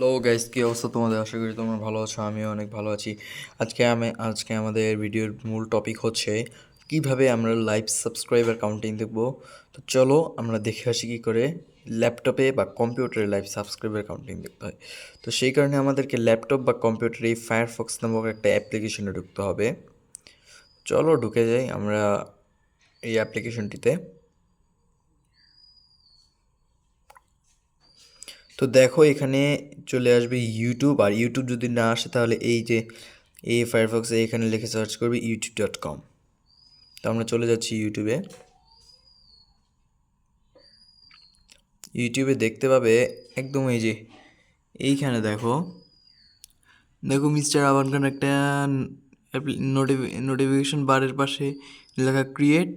Hello guys, কি অবস্থা তোমাদের? আশা করি তোমরা ভালো আছো। আমিও অনেক ভালো আছি। আজকে আমাদের ভিডিওর মূল টপিক হচ্ছে কিভাবে আমরা লাইভ সাবস্ক্রাইবার কাউন্টিং দেখব। তো চলো আমরা দেখে আসি কী করে ল্যাপটপে বা কম্পিউটারে লাইভ সাবস্ক্রাইবার কাউন্টিং দেখতে হয়। তো সেই কারণে আমাদেরকে ল্যাপটপ বা কম্পিউটারে এই ফায়ারফক্স নামক একটা অ্যাপ্লিকেশনে ঢুকতে হবে। চলো ঢুকে যাই আমরা এই অ্যাপ্লিকেশনটিতে। তো দেখো এখানে চলে আসবে ইউটিউব, আর ইউটিউব যদি না আসে তাহলে এই যে এই ফায়ারফক্সে এখানে লিখে সার্চ করবে youtube.com। তো আমরা চলে যাচ্ছি ইউটিউবে। ইউটিউবে দেখতে পাবে একদম এই যে এইখানে দেখো দেখো মিস্টার আবান খান একটা নোটিফিকেশন বারের পাশে লেখা ক্রিয়েট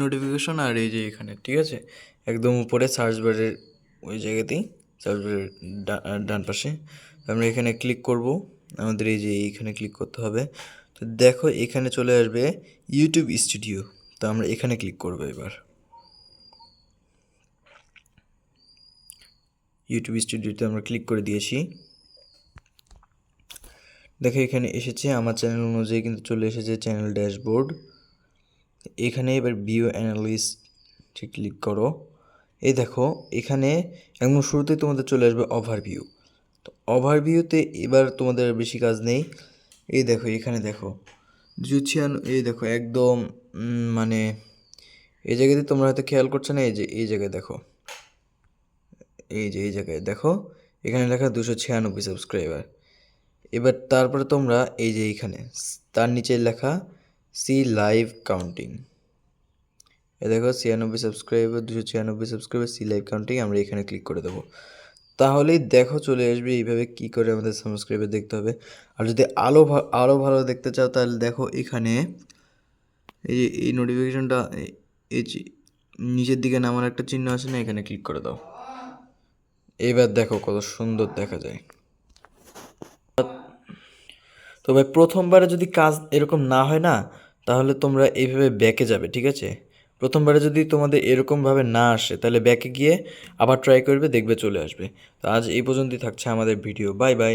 নোটিফিকেশন, আর এই যে এখানে ঠিক আছে একদম উপরে সার্চ বারের ওই জায়গাতেই সার্চ বারের ডান পাশে আমরা এখানে ক্লিক করব। আমাদের এই যে এইখানে ক্লিক করতে হবে। তো দেখো এখানে চলে আসবে ইউটিউব স্টুডিও। তো আমরা এখানে ক্লিক করব। এবার ইউটিউব স্টুডিওতে আমরা ক্লিক করে দিয়েছি। দেখো এখানে এসেছে আমার চ্যানেল অনুযায়ী কিন্তু চলে এসেছে চ্যানেল ড্যাশবোর্ড। এখানে এবার ভিউ অ্যানালিস্ট ক্লিক করো। এই দেখো এখানে একদম শুরুতেই তোমাদের চলে আসবে ওভারভিউ। তো ওভারভিউতে এবার তোমাদের বেশি কাজ নেই। এই দেখো এখানে দেখো এই দেখো একদম মানে এই জায়গাতে তোমরা হয়তো খেয়াল করছো না, এই যে এই জায়গায় দেখো, এই যে এই জায়গায় দেখো এখানে লেখা 296 সাবস্ক্রাইবার। এবার তারপরে তোমরা এই যে এইখানে তার নিচে লেখা সি লাইভ কাউন্টিং, এ দেখো 96 subscriber, 296 subscriber, see live counting. আমরা এখানে ক্লিক করে দেবো। তাহলেই দেখো চলে আসবে এইভাবে কি করে আমাদের সাবস্ক্রাইবার দেখতে হবে। আর যদি আরও ভালো দেখতে চাও তাহলে দেখো এখানে এই যে এই নোটিফিকেশনটা এই যে নিচের দিকে নামার একটা চিহ্ন আছে না, এখানে ক্লিক করে দাও। এবার দেখো কত সুন্দর দেখা যায়। তো ভাই প্রথমবারে যদি কাজ এরকম না হয় না, তাহলে তোমরা এইভাবে ব্যাকে যাবে, ঠিক আছে? প্রথমবারে যদি তোমাদের এরকমভাবে না আসে তাহলে ব্যাকে গিয়ে আবার ট্রাই করবে, দেখবে চলে আসবে। তো আজ এই পর্যন্তই থাকছে আমাদের ভিডিও। Bye bye.